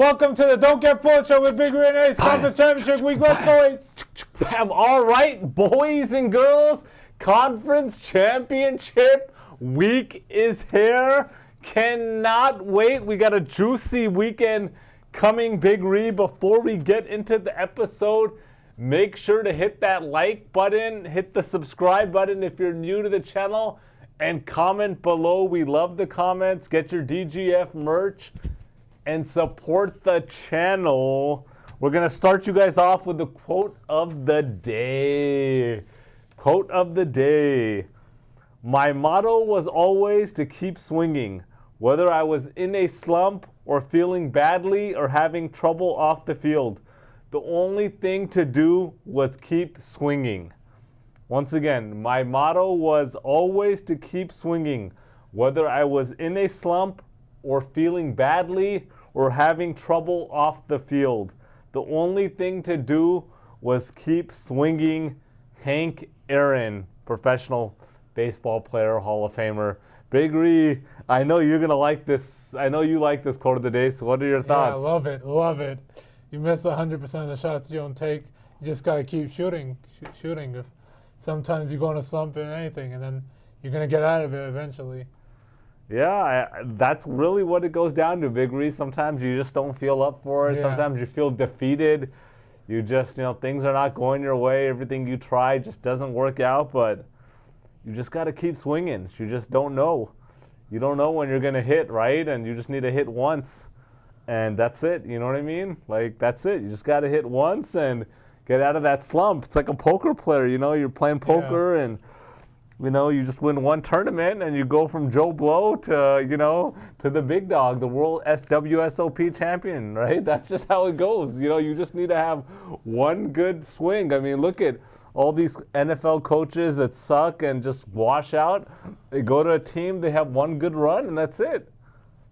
Welcome to the Don't Get Fooled Show with Big Red Ace Conference Championship Week. Let's go, Ace. All right, boys and girls, Conference Championship Week is here. Cannot wait. We got a juicy weekend coming, Big Ree. Before we get into the episode, make sure to hit that like button, hit the subscribe button if you're new to the channel, and comment below. We love the comments. Get your DGF merch and support the channel. We're going to start you guys off with the quote of the day. Quote of the day. My motto was always to keep swinging, whether I was in a slump or feeling badly or having trouble off the field. The only thing to do was keep swinging. Once again, my motto was always to keep swinging, whether I was in a slump or feeling badly or having trouble off the field. The only thing to do was keep swinging. Hank Aaron, professional baseball player, Hall of Famer. Big Ree, I know you're going to like this. I know you like this quote of the day, so what are your thoughts? Yeah, love it. You miss 100% of the shots you don't take. You just got to keep shooting. If sometimes you go in a slump in anything, and then you're going to get out of it eventually. Yeah, that's really what it goes down to, Big Ree. Sometimes you just don't feel up for it. Yeah. Sometimes you feel defeated. You just, things are not going your way. Everything you try just doesn't work out, but you just got to keep swinging. You just don't know. You don't know when you're going to hit, right? And you just need to hit once, and that's it. You know what I mean? Like, that's it. You just got to hit once and get out of that slump. It's like a poker player, you're playing poker, and you just win one tournament and you go from Joe Blow to, to the big dog, the world WSOP champion, right? That's just how it goes. You just need to have one good swing. I mean, look at all these NFL coaches that suck and just wash out. They go to a team, they have one good run, and that's it.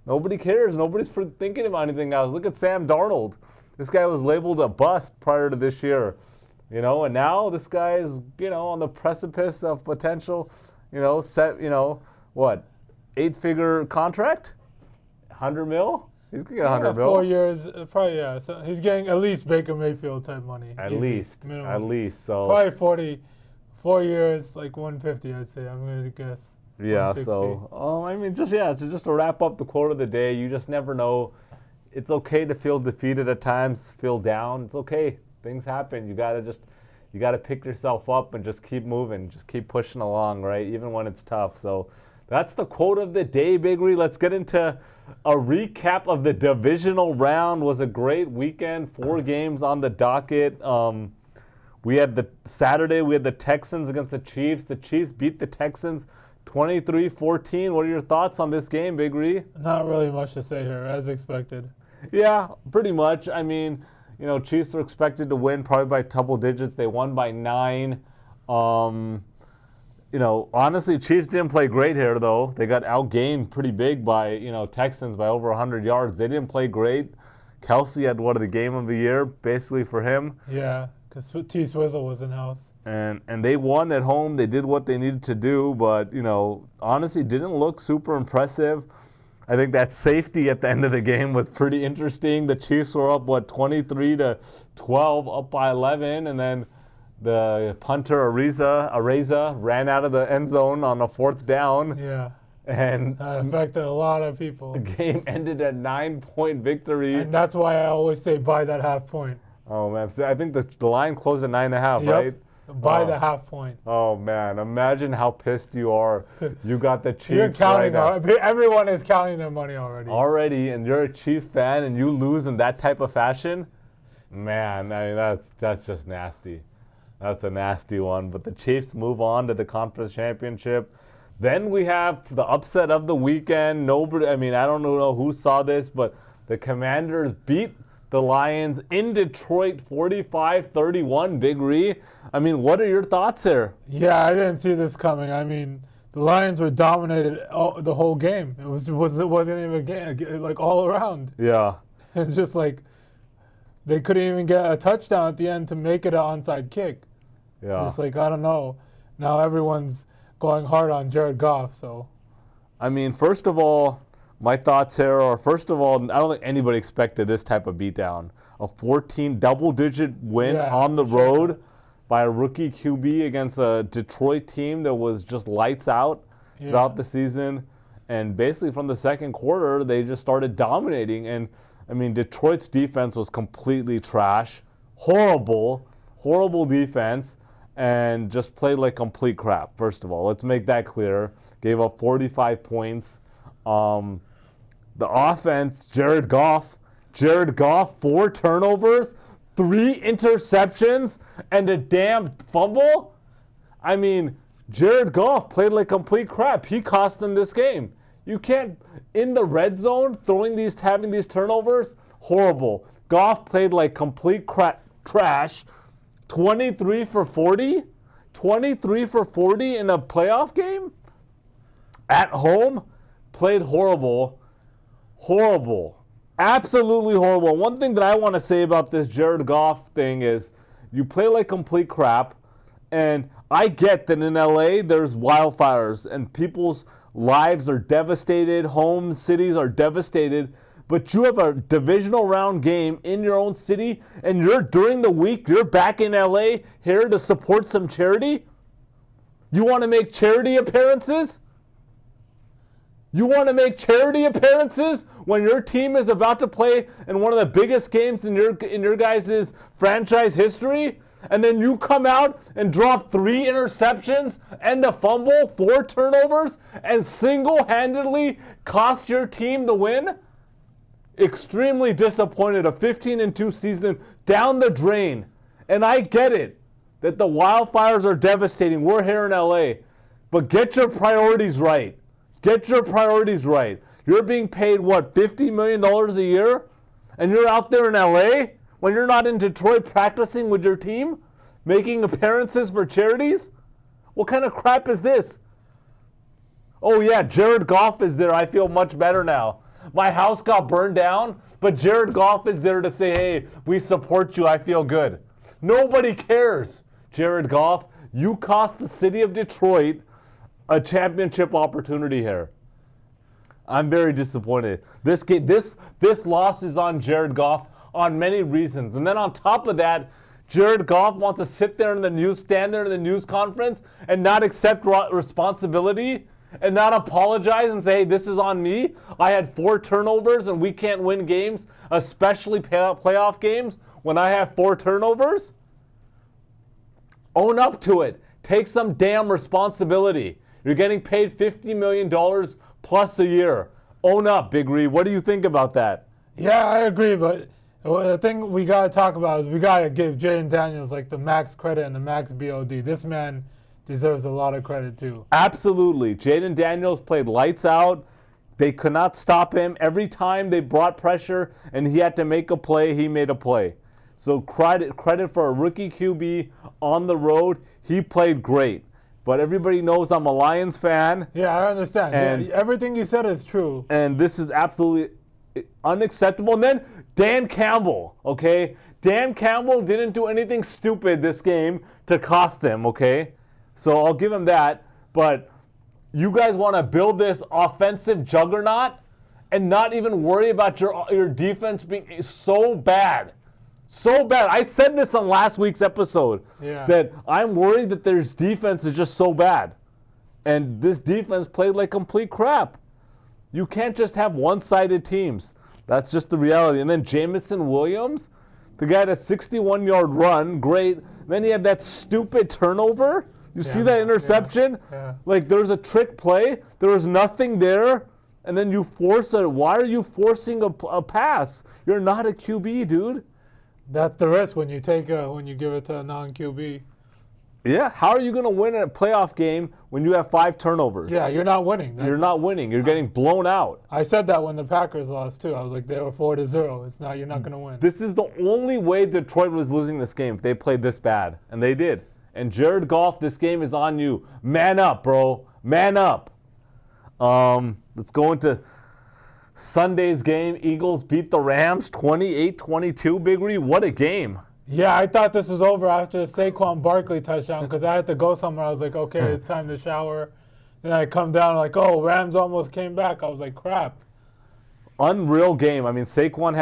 Nobody cares. Nobody's thinking about anything else. Look at Sam Darnold. This guy was labeled a bust prior to this year. And now this guy is, on the precipice of potential, set, 8-figure contract? 100 mil? He's going to get 100 mil. 4 years, probably, yeah. So he's getting at least Baker Mayfield type money. At least. So. Probably 4 years, like 150, I'd say. I'm going to guess. Yeah, so, just to wrap up the quote of the day, you just never know. It's okay to feel defeated at times, feel down. It's okay. Things happen. You gotta pick yourself up and just keep moving. Just keep pushing along, right? Even when it's tough. So that's the quote of the day, Big Ree. Let's get into a recap of the divisional round. It was a great weekend. 4 games on the docket. We had Saturday, we had the Texans against the Chiefs. The Chiefs beat the Texans 23-14. What are your thoughts on this game, Big Ree? Not really much to say here, as expected. Yeah, pretty much. I mean, Chiefs are expected to win probably by double digits. They won by 9. Honestly, Chiefs didn't play great here, though. They got outgained pretty big by, Texans by over 100 yards. They didn't play great. Kelsey had the game of the year, basically, for him. Yeah, because T. Swizzle was in-house. And they won at home. They did what they needed to do, but, honestly, didn't look super impressive. I think that safety at the end of the game was pretty interesting. The Chiefs were up, 23-12, up by 11, and then the punter, Areza, ran out of the end zone on a 4th down. Yeah. And that affected a lot of people. The game ended at 9-point victory. And that's why I always say buy that half point. Oh, man. I think the line closed at 9.5, right? Buy the half point. Oh, man. Imagine how pissed you are. You got the Chiefs. You're counting everyone is counting their money already. And you're a Chiefs fan and you lose in that type of fashion? Man, I mean, that's just nasty. That's a nasty one. But the Chiefs move on to the conference championship. Then we have the upset of the weekend. I don't know who saw this, but the Commanders beat the Lions in Detroit 45-31, Big Ree. I mean, what are your thoughts here? Yeah, I didn't see this coming. I mean, the Lions were dominated the whole game. It wasn't even a game, like all around. Yeah. It's just like they couldn't even get a touchdown at the end to make it an onside kick. Yeah. It's like, I don't know. Now everyone's going hard on Jared Goff, so. I mean, first of all, My thoughts here are, first of all, I don't think anybody expected this type of beatdown. A 14 double-digit win on the road by a rookie QB against a Detroit team that was just lights out throughout the season. And basically from the second quarter, they just started dominating. And, I mean, Detroit's defense was completely trash. Horrible defense. And just played like complete crap, first of all. Let's make that clear. Gave up 45 points. The offense, Jared Goff, 4 turnovers, 3 interceptions, and a damn fumble. I mean, Jared Goff played like complete crap. He cost them this game. You can't, in the red zone, having these turnovers, horrible. Goff played like complete trash. 23 for 40? 23 for 40 in a playoff game? At home? Played horrible. Horrible. Absolutely horrible. One thing that I want to say about this Jared Goff thing is you play like complete crap, and I get that in LA there's wildfires and people's lives are devastated, homes, cities are devastated, but you have a divisional round game in your own city, and during the week, you're back in LA here to support some charity? You want to make charity appearances? You want to make charity appearances when your team is about to play in one of the biggest games in your guys' franchise history? And then you come out and drop 3 interceptions and a fumble, 4 turnovers, and single-handedly cost your team the win? Extremely disappointed. A 15-2 season down the drain. And I get it that the wildfires are devastating. We're here in LA. But get your priorities right. Get your priorities right. You're being paid, what, $50 million a year? And you're out there in LA when you're not in Detroit practicing with your team? Making appearances for charities? What kind of crap is this? Oh yeah, Jared Goff is there. I feel much better now. My house got burned down, but Jared Goff is there to say, hey, we support you. I feel good. Nobody cares. Jared Goff, you cost the city of Detroit a championship opportunity here. I'm very disappointed. This loss is on Jared Goff on many reasons. And then on top of that, Jared Goff wants to stand there in the news conference and not accept responsibility and not apologize and say, hey, this is on me. I had 4 turnovers and we can't win games, especially playoff games, when I have 4 turnovers. Own up to it. Take some damn responsibility. You're getting paid $50 million plus a year. Own up, Big Reed. What do you think about that? Yeah, I agree, but the thing we got to talk about is we got to give Jaden Daniels like the max credit and the max BOD. This man deserves a lot of credit too. Absolutely. Jaden Daniels played lights out. They could not stop him. Every time they brought pressure and he had to make a play, he made a play. So credit for a rookie QB on the road. He played great. But everybody knows I'm a Lions fan. Yeah, I understand. And everything you said is true. And this is absolutely unacceptable. And then Dan Campbell, okay? Dan Campbell didn't do anything stupid this game to cost them, okay? So I'll give him that. But you guys want to build this offensive juggernaut and not even worry about your defense being so bad. So bad. I said this on last week's episode that I'm worried that their defense is just so bad. And this defense played like complete crap. You can't just have one-sided teams. That's just the reality. And then Jamison Williams, the guy had a 61-yard run, great. Then he had that stupid turnover. You see that interception? Yeah. Like there's a trick play. There was nothing there. And then you force it. Why are you forcing a pass? You're not a QB, dude. That's the risk when you give it to a non-QB. Yeah, how are you going to win a playoff game when you have 5 turnovers? Yeah, you're not winning. You're not winning. You're getting blown out. I said that when the Packers lost too. I was like, they were 4-0. It's not. You're not going to win. This is the only way Detroit was losing this game if they played this bad, and they did. And Jared Goff, this game is on you. Man up, bro. Man up. Let's go into Sunday's game. Eagles beat the Rams 28-22. Big Reed, what a game. Yeah, I thought this was over after the Saquon Barkley touchdown because I had to go somewhere. I was like, okay, it's time to shower. Then I come down like, oh, Rams almost came back. I was like, crap. unreal game. I mean, Saquon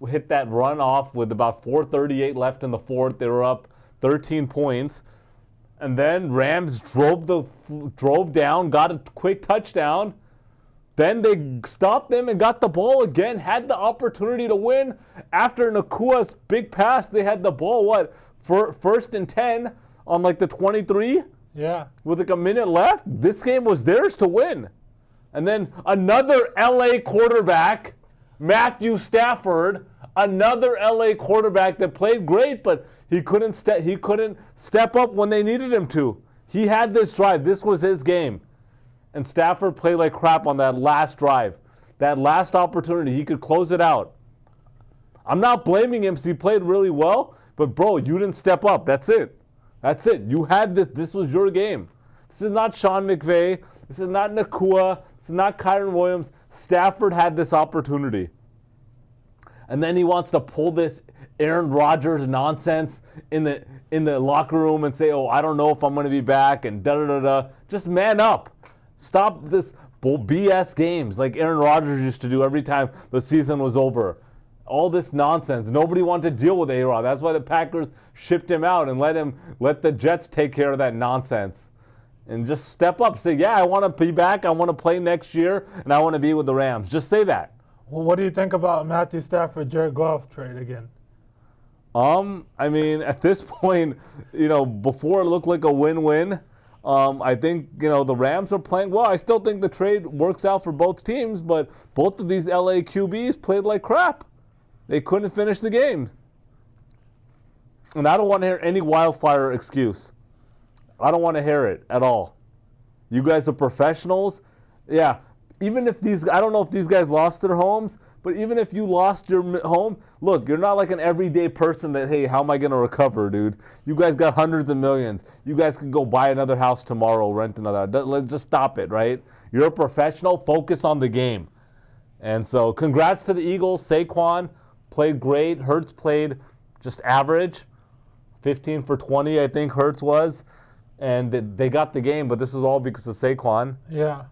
hit that run off with about 4:38 left in the fourth. They were up 13 points. And then Rams drove down, got a quick touchdown. Then they stopped them and got the ball again, had the opportunity to win. After Nakua's big pass, they had the ball, first and 10 on like the 23? Yeah. With like a minute left. This game was theirs to win. And then another LA quarterback, Matthew Stafford, another LA quarterback that played great, but he couldn't step up when they needed him to. He had this drive. This was his game. And Stafford played like crap on that last drive. That last opportunity, he could close it out. I'm not blaming him because he played really well, but bro, you didn't step up. That's it. That's it. You had this. This was your game. This is not Sean McVay. This is not Nakua. This is not Kyron Williams. Stafford had this opportunity. And then he wants to pull this Aaron Rodgers nonsense in the locker room and say, oh, I don't know if I'm going to be back and da-da-da-da. Just man up. Stop this BS games like Aaron Rodgers used to do every time the season was over. All this nonsense. Nobody wanted to deal with A-Rod. That's why the Packers shipped him out and let the Jets take care of that nonsense. And just step up. Say, yeah, I want to be back. I want to play next year, and I want to be with the Rams. Just say that. Well, what do you think about Matthew Stafford, Jared Goff trade again? I mean, at this point, before it looked like a win-win, I think, the Rams are playing well. I still think the trade works out for both teams, but both of these LA QBs played like crap. They couldn't finish the game. And I don't want to hear any wildfire excuse. I don't want to hear it at all. You guys are professionals. Yeah, even if I don't know if these guys lost their homes, but even if you lost your home, look, you're not like an everyday person that, hey, how am I going to recover, dude? You guys got hundreds of millions. You guys can go buy another house tomorrow, rent another. Let's just stop it, right? You're a professional. Focus on the game. And so congrats to the Eagles. Saquon played great. Hurts played just average. 15 for 20, I think Hurts was. And they got the game, but this was all because of Saquon. Yeah.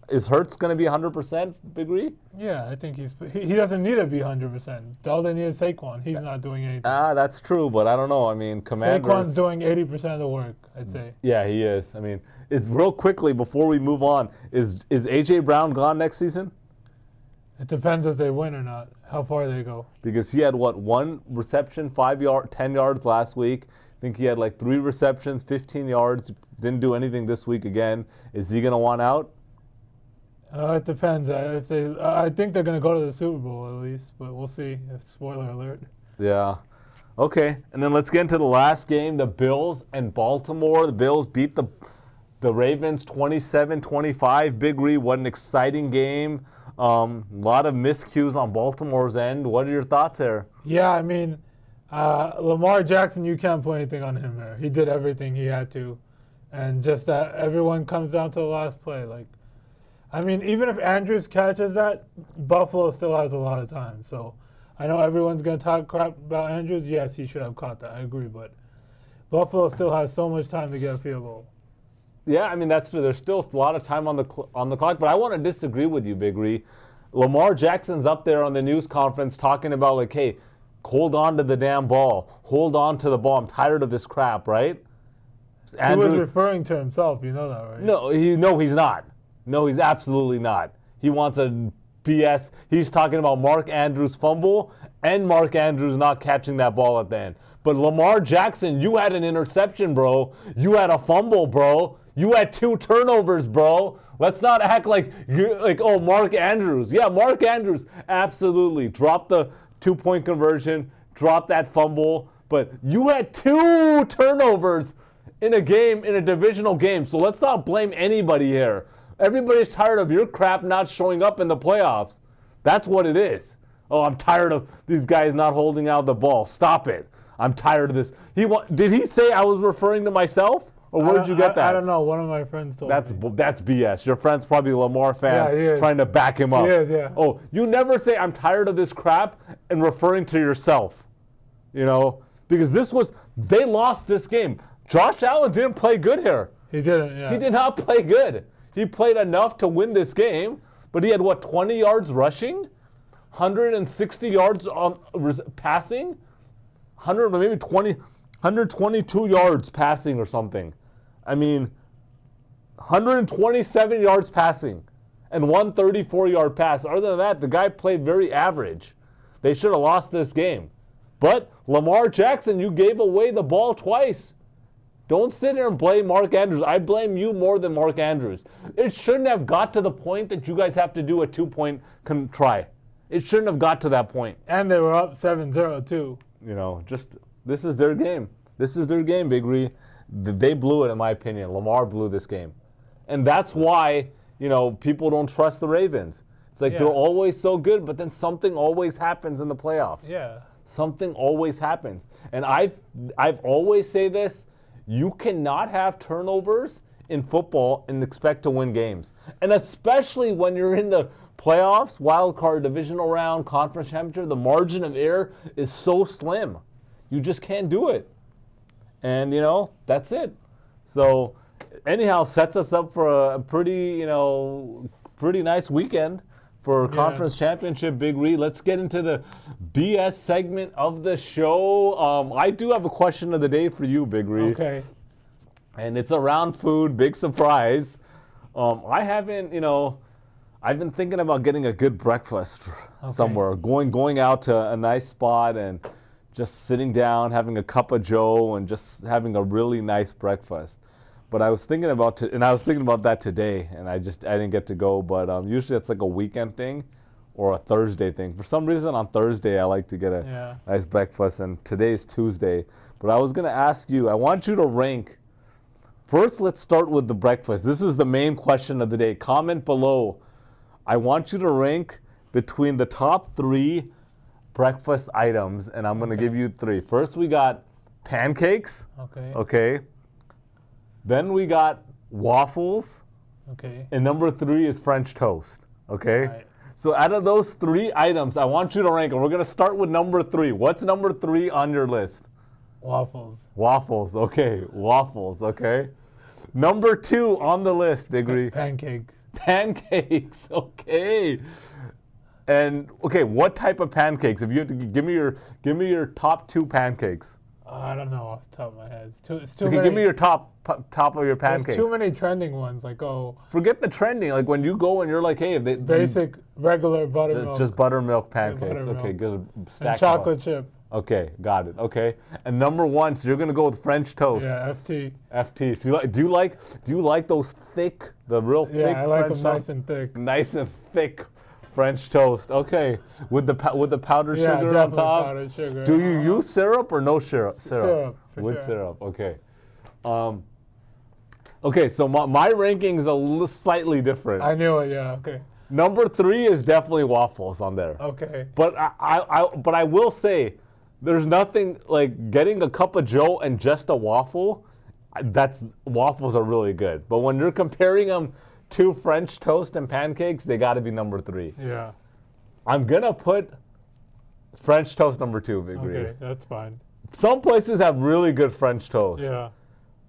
Is Hurts going to be 100%, Big Ree? Yeah, I think he doesn't need to be 100%. All they need is Saquon. He's not doing anything. That's true, but I don't know. I mean, Commanders. Saquon's doing 80% of the work, I'd say. Yeah, he is. I mean, real quickly before we move on, is A.J. Brown gone next season? It depends if they win or not, how far they go. Because he had, one reception, 10 yards last week. I think he had like 3 receptions, 15 yards. Didn't do anything this week again. Is he going to want out? It depends. I think they're going to go to the Super Bowl at least, but we'll see. Spoiler alert. Yeah. Okay, and then let's get into the last game, the Bills and Baltimore. The Bills beat the Ravens 27-25. Big Ree, what an exciting game. A lot of miscues on Baltimore's end. What are your thoughts there? Yeah, I mean, Lamar Jackson, you can't put anything on him here. He did everything he had to. And just that everyone comes down to the last play. I mean, even if Andrews catches that, Buffalo still has a lot of time. So I know everyone's going to talk crap about Andrews. Yes, he should have caught that. I agree. But Buffalo still has so much time to get a field goal. Yeah, I mean, that's true. There's still a lot of time on the clock. But I want to disagree with you, Big Ree. Lamar Jackson's up there on the news conference talking about, hey, hold on to the damn ball. Hold on to the ball. I'm tired of this crap, right? He was referring to himself. You know that, right? No, he's not. No, he's absolutely not. He wants a BS. He's talking about Mark Andrews' fumble and Mark Andrews not catching that ball at the end. But Lamar Jackson, you had an interception, bro. You had a fumble, bro. You had 2 turnovers, bro. Let's not act like Mark Andrews. Yeah, Mark Andrews absolutely dropped the 2-point conversion, dropped that fumble. But you had 2 turnovers in a game, in a divisional game. So let's not blame anybody here. Everybody's tired of your crap not showing up in the playoffs. That's what it is. Oh, I'm tired of these guys not holding out the ball. Stop it. I'm tired of this. Did he say I was referring to myself? Or where did you get that? I don't know. One of my friends told me. That's BS. Your friend's probably a Lamar fan trying to back him up. Yeah. Oh, you never say I'm tired of this crap and referring to yourself. Because they lost this game. Josh Allen didn't play good here. He didn't, yeah. He did not play good. He played enough to win this game, But he had, 20 yards rushing? 160 yards on passing? 122 yards passing or something. I mean, 127 yards passing and 134-yard pass. Other than that, the guy played very average. They should have lost this game. But Lamar Jackson, you gave away the ball twice. Don't sit there and blame Mark Andrews. I blame you more than Mark Andrews. It shouldn't have got to the point that you guys have to do a 2-point try. It shouldn't have got to that point. And they were up 7-0 too. This is their game. This is their game, Big Ree. They blew it, in my opinion. Lamar blew this game. And that's why, people don't trust the Ravens. It's like they're always so good, but then something always happens in the playoffs. Yeah. Something always happens. And I've always say this, you cannot have turnovers in football and expect to win games. And especially when you're in the playoffs, wild card, divisional round, conference championship, the margin of error is so slim. You just can't do it. And, that's it. So, anyhow, sets us up for a pretty nice weekend for conference championship, Big Ree. Let's get into the BS segment of the show. I do have a question of the day for you, Big Ree. Okay. And it's around food, big surprise. I've been thinking about getting a good breakfast somewhere, going out to a nice spot and just sitting down, having a cup of joe, and just having a really nice breakfast. But I was thinking about that today, and I didn't get to go. But usually it's like a weekend thing or a Thursday thing. For some reason on Thursday I like to get a nice breakfast, and today's Tuesday. But I was gonna ask you, I want you to rank. First, let's start with the breakfast. This is the main question of the day. Comment below. I want you to rank between the top 3 breakfast items, and I'm gonna give you 3. First, we got pancakes. Okay. Then we got waffles. Okay. And number 3 is French toast. Okay. Right. So out of those 3 items, I want you to rank them. We're gonna start with number 3. What's number 3 on your list? Waffles. Waffles. Okay. Waffles. Okay. Number 2 on the list, Big Ree. Pancake. Pancakes. Okay. And what type of pancakes? If you have to give me your top 2 pancakes. I don't know off the top of my head. It's too Okay, many. give me your top of your pancakes. There's too many trending ones. Forget the trending. Like when you go and you're like, hey, basic regular buttermilk. Just buttermilk pancakes. buttermilk. Okay, good. Stack And chocolate chip. Okay, got it. Okay, and number 1, so you're gonna go with French toast. Yeah, FT. FT. So do you like those thick, the real thick? Yeah, I like French them toast? nice and thick. Nice and thick French toast. Okay, with the powdered Yeah, sugar on definitely top. powdered sugar. Do you use syrup or no syrup? Syrup, for with sure. syrup. Okay. Okay, so my ranking is slightly different. I knew it. Yeah. Okay. Number 3 is definitely waffles on there. Okay. But I will say, there's nothing like getting a cup of joe and just a waffle. Waffles are really good. But when you're comparing them to French toast and pancakes, they got to be number 3. Yeah. I'm gonna put French toast number 2, Big Ree. Okay, that's fine. Some places have really good French toast. Yeah.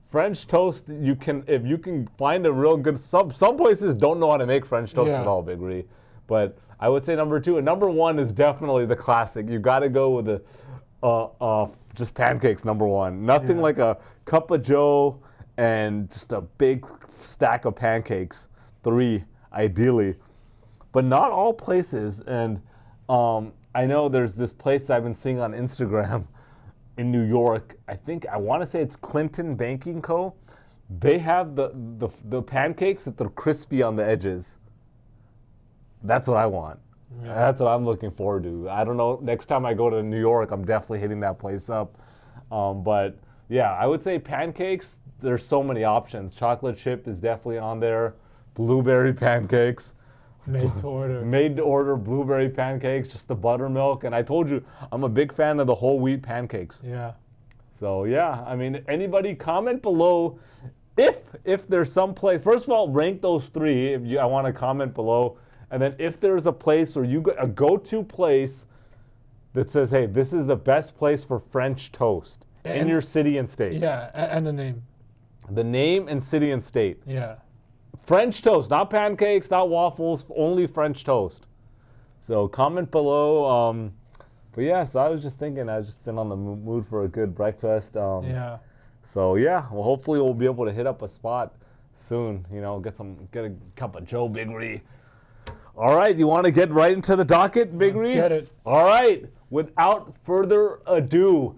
French toast, if you can find a real good, some places don't know how to make French toast at all, Big Ree. But I would say number 2, and number 1 is definitely the classic. You got to go with the just pancakes. Number 1, nothing like a cup of joe and just a big stack of pancakes. 3, ideally, but not all places. And I know there's this place I've been seeing on Instagram in New York. I want to say it's Clinton Banking Co. They have the pancakes that they're crispy on the edges. That's what I want. Yeah. That's what I'm looking forward to. I don't know. Next time I go to New York, I'm definitely hitting that place up. But yeah, I would say pancakes. There's so many options. Chocolate chip is definitely on there. Blueberry pancakes. Made to order. Made to order blueberry pancakes, just the buttermilk. And I told you, I'm a big fan of the whole wheat pancakes. Yeah. So yeah, I mean, anybody comment below if there's some place. First of all, rank those 3. I want to comment below. And then if there's a place or a go-to place that says, hey, this is the best place for French toast in your city and state. Yeah, and the name. The name and city and state. Yeah. French toast, not pancakes, not waffles, only French toast. So comment below. But yeah, so I was just thinking, I've just been on the mood for a good breakfast. Yeah. So yeah, well, hopefully we'll be able to hit up a spot soon. You know, get a cup of Joe Big Ree. All right, you want to get right into the docket, Big Ree? Let's get it. All right, without further ado,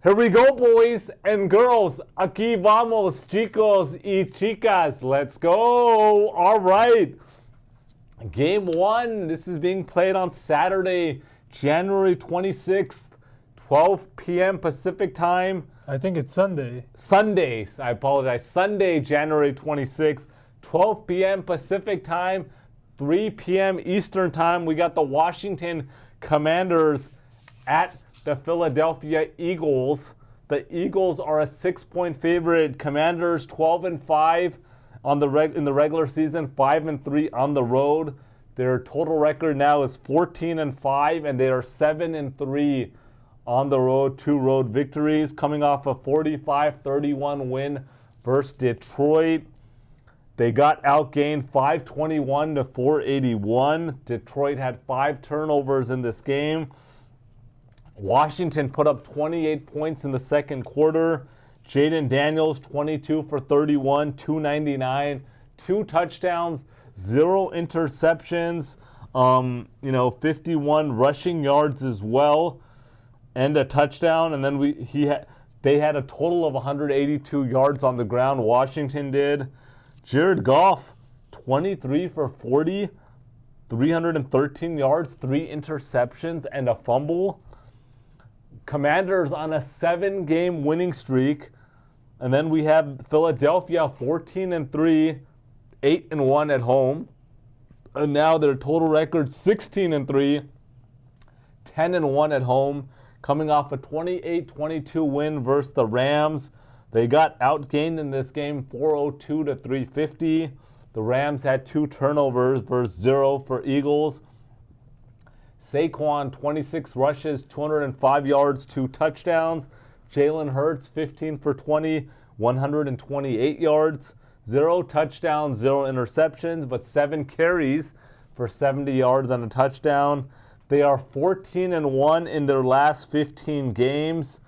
here we go, boys and girls. Aquí vamos, chicos y chicas. Let's go. All right. Game 1. This is being played on Saturday, January 26th, 12 p.m. Pacific time. I think it's Sunday. Sunday, I apologize. Sunday, January 26th, 12 p.m. Pacific time, 3 p.m. Eastern time. We got the Washington Commanders at the Philadelphia Eagles. The Eagles are a 6-point favorite. Commanders 12-5 on in the regular season, 5-3 on the road. Their total record now is 14-5, and they are 7-3 on the road. 2 road victories, coming off a 45-31 win versus Detroit. They got outgained 521 to 481. Detroit had 5 turnovers in this game. Washington put up 28 points in the second quarter. Jaden Daniels, 22 for 31, 299, 2 touchdowns, 0 interceptions, 51 rushing yards as well, and a touchdown. And then they had a total of 182 yards on the ground. Washington did. Jared Goff, 23 for 40, 313 yards, 3 interceptions, and a fumble. Commanders on a 7-game winning streak. And then we have Philadelphia 14-3, 8-1 at home. And now their total record 16-3, 10-1 at home, coming off a 28-22 win versus the Rams. They got outgained in this game 402 to 350. The Rams had 2 turnovers versus 0 for Eagles. Saquon, 26 rushes, 205 yards, 2 touchdowns. Jalen Hurts, 15 for 20, 128 yards, 0 touchdowns, 0 interceptions, but 7 carries for 70 yards and a touchdown. They are 14-1 in their last 15 games.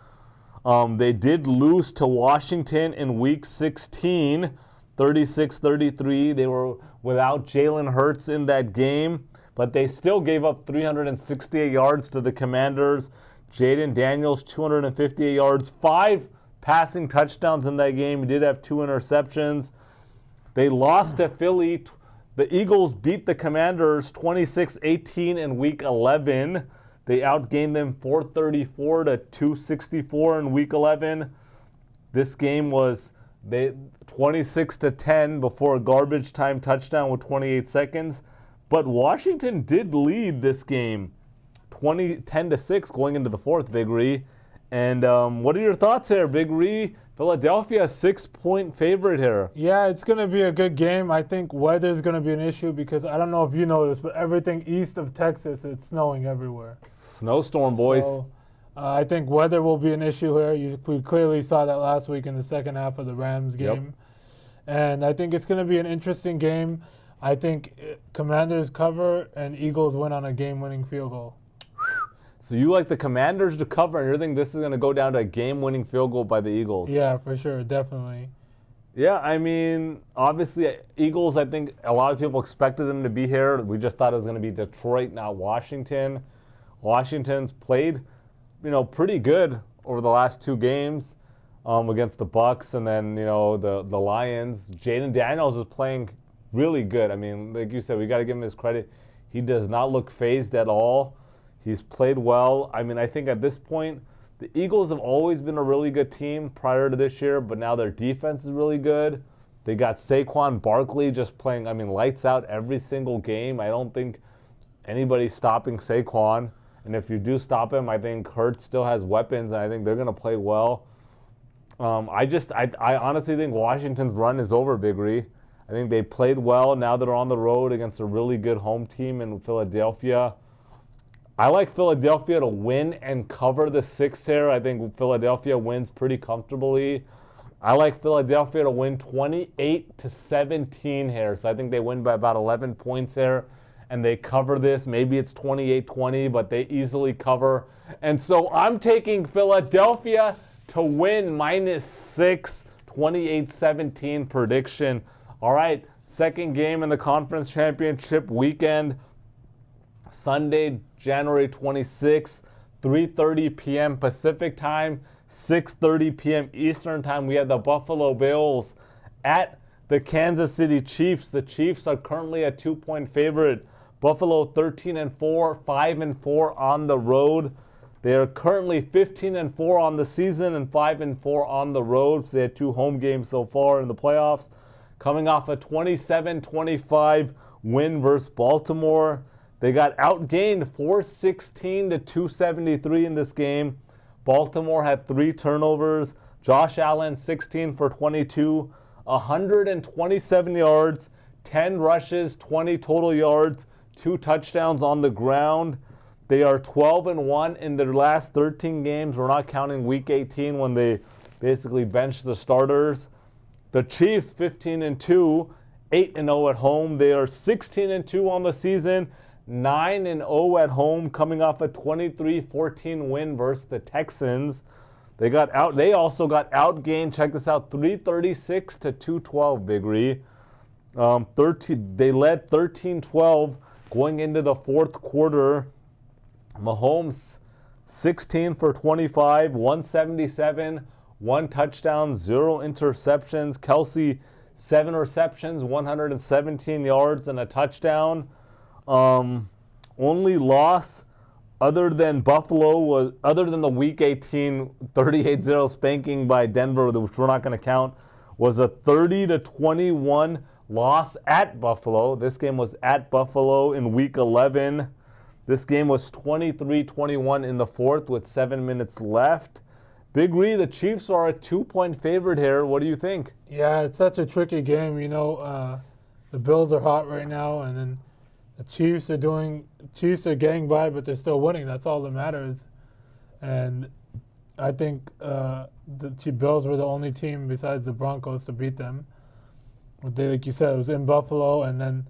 They did lose to Washington in Week 16, 36-33. They were without Jalen Hurts in that game, but they still gave up 368 yards to the Commanders. Jaden Daniels, 258 yards, 5 passing touchdowns in that game. He did have 2 interceptions. They lost to Philly. The Eagles beat the Commanders 26-18 in Week 11. They outgained them 434 to 264 in Week 11. This game was 26-10 before a garbage time touchdown with 28 seconds. But Washington did lead this game 10-6 going into the fourth, Big Ree. And what are your thoughts here, Big Ree? Philadelphia, 6-point favorite here. Yeah, it's going to be a good game. I think weather's going to be an issue because I don't know if you know this, but everything east of Texas, it's snowing everywhere. Snowstorm, boys. So, I think weather will be an issue here. We clearly saw that last week in the second half of the Rams game. Yep. And I think it's going to be an interesting game. I think Commanders cover and Eagles win on a game-winning field goal. So you like the Commanders to cover, and you think this is going to go down to a game-winning field goal by the Eagles? Yeah, for sure, definitely. Yeah, I mean, obviously, Eagles, I think a lot of people expected them to be here. We just thought it was going to be Detroit, not Washington. Washington's played, pretty good over the last 2 games against the Bucs and then, the Lions. Jaden Daniels is playing really good. I mean, like you said, we got to give him his credit. He does not look phased at all. He's played well. I mean, I think at this point, the Eagles have always been a really good team prior to this year, but now their defense is really good. They got Saquon Barkley just playing, lights out every single game. I don't think anybody's stopping Saquon. And if you do stop him, I think Hurts still has weapons, and I think they're going to play well. I honestly think Washington's run is over, Big Ree. I think they played well. Now they're on the road against a really good home team in Philadelphia. I like Philadelphia to win and cover the 6 here. I think Philadelphia wins pretty comfortably. I like Philadelphia to win 28-17 here. So I think they win by about 11 points here. And they cover this. Maybe it's 28-20, but they easily cover. And so I'm taking Philadelphia to win -6, 28-17 prediction. All right, second game in the conference championship weekend. Sunday, January 26th, 3:30 p.m. Pacific time, 6:30 p.m. Eastern time. We have the Buffalo Bills at the Kansas City Chiefs. The Chiefs are currently a 2-point favorite. Buffalo 13-4, 5-4 on the road. They are currently 15-4 on the season and 5-4 on the road. So they had 2 home games so far in the playoffs. Coming off a 27-25 win versus Baltimore. They got outgained 416 to 273 in this game. Baltimore had 3 turnovers. Josh Allen 16 for 22, 127 yards, 10 rushes, 20 total yards, 2 touchdowns on the ground. They are 12-1 in their last 13 games. We're not counting Week 18 when they basically benched the starters. The Chiefs 15-2, 8-0 at home. They are 16-2 on the season, 9-0 at home, coming off a 23-14 win versus the Texans. They also got outgained. Check this out, 336 to 212. Big Ree. They led 13-12 going into the fourth quarter. Mahomes 16 for 25, 177, 1 touchdown, 0 interceptions. Kelsey 7 receptions, 117 yards and a touchdown. Only loss other than the Week 18 38-0 spanking by Denver, which we're not going to count, was a 30-21 loss at Buffalo. This game was at Buffalo in Week 11. This game was 23-21 in the fourth with 7 minutes left. Big Ree, the Chiefs are a 2-point favorite here. What do you think? Yeah, it's such a tricky game. The Bills are hot right now, and then the Chiefs are getting by, but they're still winning. That's all that matters. And I think the Bills were the only team besides the Broncos to beat them. Like you said, it was in Buffalo, and then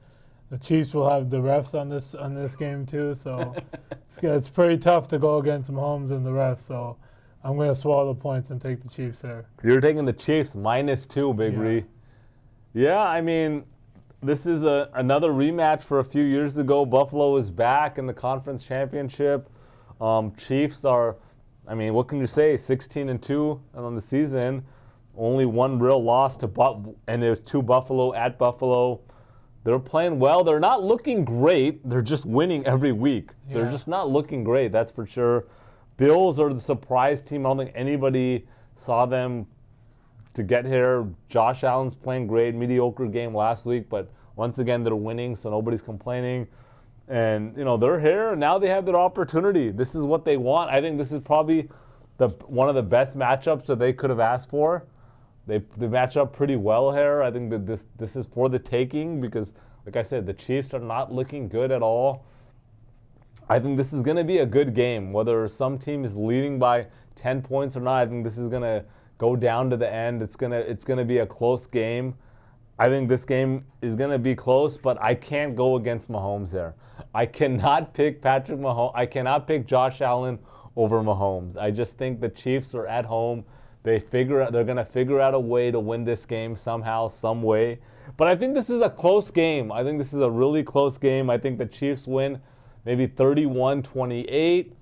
the Chiefs will have the refs on this game too. So it's pretty tough to go against Mahomes and the refs. So I'm going to swallow the points and take the Chiefs there. So you're taking the Chiefs -2, Big Ree. Yeah, I mean, this is another rematch for a few years ago. Buffalo is back in the conference championship. Chiefs are, I mean, what can you say? 16-2 on the season. Only 1 real loss and there's 2 Buffalo at Buffalo. They're playing well. They're not looking great. They're just winning every week. Yeah. They're just not looking great, that's for sure. Bills are the surprise team. I don't think anybody saw them to get here. Josh Allen's playing great. Mediocre game last week, but once again, they're winning, so nobody's complaining. And, they're here. Now they have their opportunity. This is what they want. I think this is probably one of the best matchups that they could have asked for. They match up pretty well here. I think that this is for the taking because, like I said, the Chiefs are not looking good at all. I think this is going to be a good game. Whether some team is leading by 10 points or not, I think this is going to go down to the end. It's gonna be a close game. I think this game is going to be close, but I can't go against Mahomes there. I cannot pick Patrick Mahomes. I cannot pick Josh Allen over Mahomes. I just think the Chiefs are at home. They're going to figure out a way to win this game somehow, some way. But I think this is a close game. I think this is a really close game. I think the Chiefs win maybe 31-28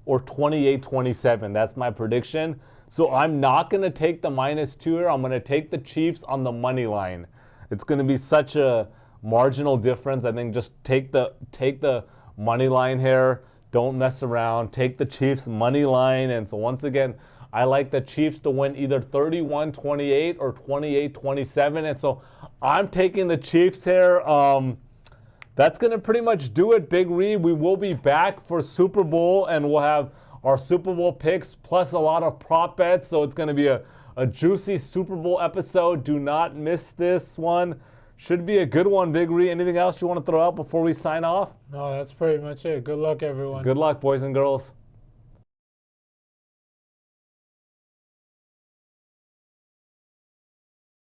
or 28-27. That's my prediction. So I'm not going to take the -2 here. I'm going to take the Chiefs on the money line. It's going to be such a marginal difference. I think just take the money line here. Don't mess around. Take the Chiefs money line. And so once again, I like the Chiefs to win either 31-28 or 28-27. And so I'm taking the Chiefs here. That's going to pretty much do it, Big Ree. We will be back for Super Bowl, and we'll have our Super Bowl picks plus a lot of prop bets. So it's going to be a juicy Super Bowl episode. Do not miss this one. Should be a good one, Big Ree. Anything else you want to throw out before we sign off? No, that's pretty much it. Good luck, everyone. Good luck, boys and girls.